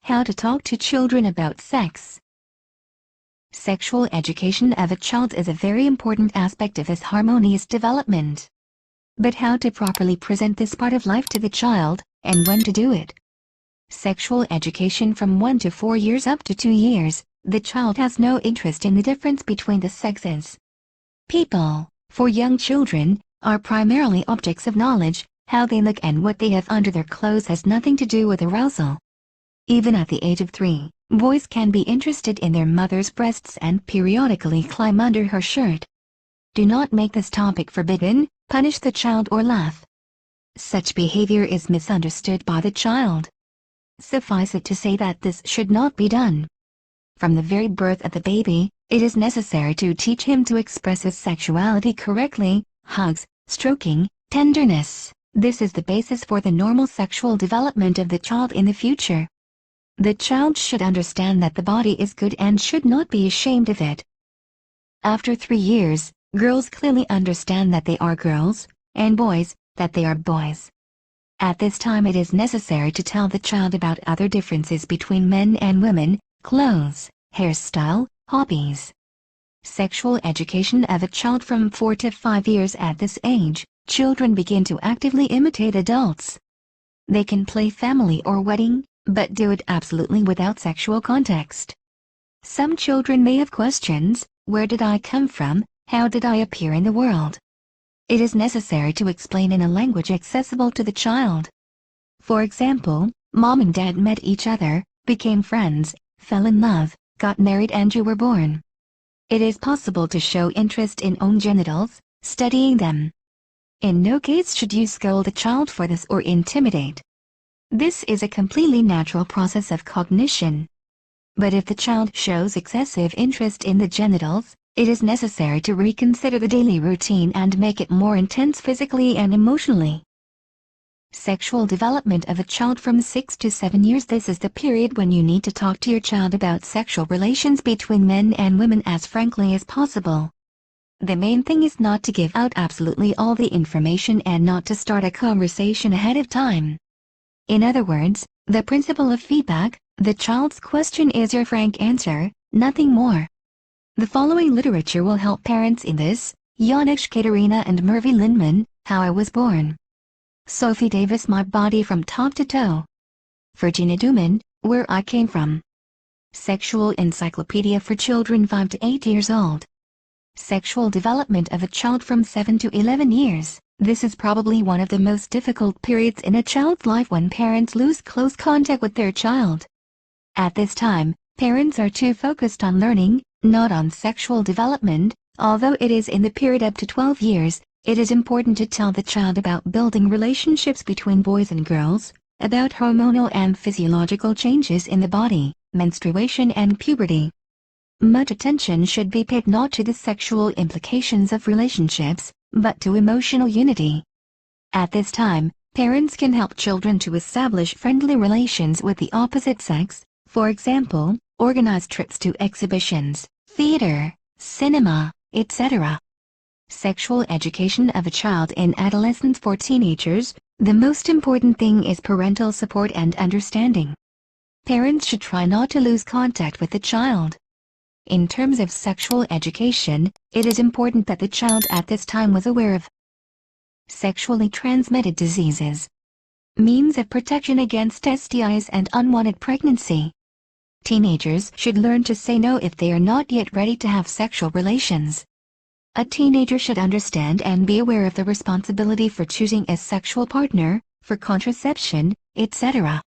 How to talk to children about sex. Sexual education of a child is a very important aspect of his harmonious development. But how to properly present this part of life to the child, and when to do it? Sexual education from 1 to 4 years up to 2 years, the child has no interest in the difference between the sexes. People, for young children, are primarily objects of knowledge. How they look and what they have under their clothes has nothing to do with arousal. Even at the age of 3, boys can be interested in their mother's breasts and periodically climb under her shirt. Do not make this topic forbidden, punish the child or laugh. Such behavior is misunderstood by the child. Suffice it to say that this should not be done. From the very birth of the baby, it is necessary to teach him to express his sexuality correctly. Hugs, stroking, tenderness. This is the basis for the normal sexual development of the child in the future. The child should understand that the body is good and should not be ashamed of it. After 3 years, girls clearly understand that they are girls, and boys, that they are boys. At this time it is necessary to tell the child about other differences between men and women, clothes, hairstyle, hobbies. Sexual education of a child from 4 to 5 years. At this age, children begin to actively imitate adults. They can play family or wedding, but do it absolutely without sexual context. Some children may have questions: where did I come from, how did I appear in the world? It is necessary to explain in a language accessible to the child. For example, mom and dad met each other, became friends, fell in love, got married and you were born. It is possible to show interest in own genitals, studying them. In no case should you scold the child for this or intimidate. This is a completely natural process of cognition. But if the child shows excessive interest in the genitals, it is necessary to reconsider the daily routine and make it more intense physically and emotionally. Sexual development of a child from 6 to 7 years. This is the period when you need to talk to your child about sexual relations between men and women as frankly as possible. The main thing is not to give out absolutely all the information and not to start a conversation ahead of time. In other words, the principle of feedback: the child's question is your frank answer, nothing more. The following literature will help parents in this: Yanish Katerina and Mervy Lindman, How I Was Born. Sophie Davis, My Body from Top to Toe. Virginia Duman, Where I Came From. Sexual Encyclopedia for Children 5 to 8 years old. Sexual development of a child from 7 to 11 years. This is probably one of the most difficult periods in a child's life when parents lose close contact with their child. At this time, parents are too focused on learning, not on sexual development. Although it is in the period up to 12 years, it is important to tell the child about building relationships between boys and girls, about hormonal and physiological changes in the body, menstruation and puberty. Much attention should be paid not to the sexual implications of relationships, but to emotional unity. At this time, parents can help children to establish friendly relations with the opposite sex. For example, organize trips to exhibitions, theater, cinema, etc. Sexual education of a child in adolescence. For teenagers, the most important thing is parental support and understanding. Parents should try not to lose contact with the child. In terms of sexual education, it is important that the child at this time was aware of sexually transmitted diseases, means of protection against STIs and unwanted pregnancy. Teenagers should learn to say no if they are not yet ready to have sexual relations. A teenager should understand and be aware of the responsibility for choosing a sexual partner, for contraception, etc.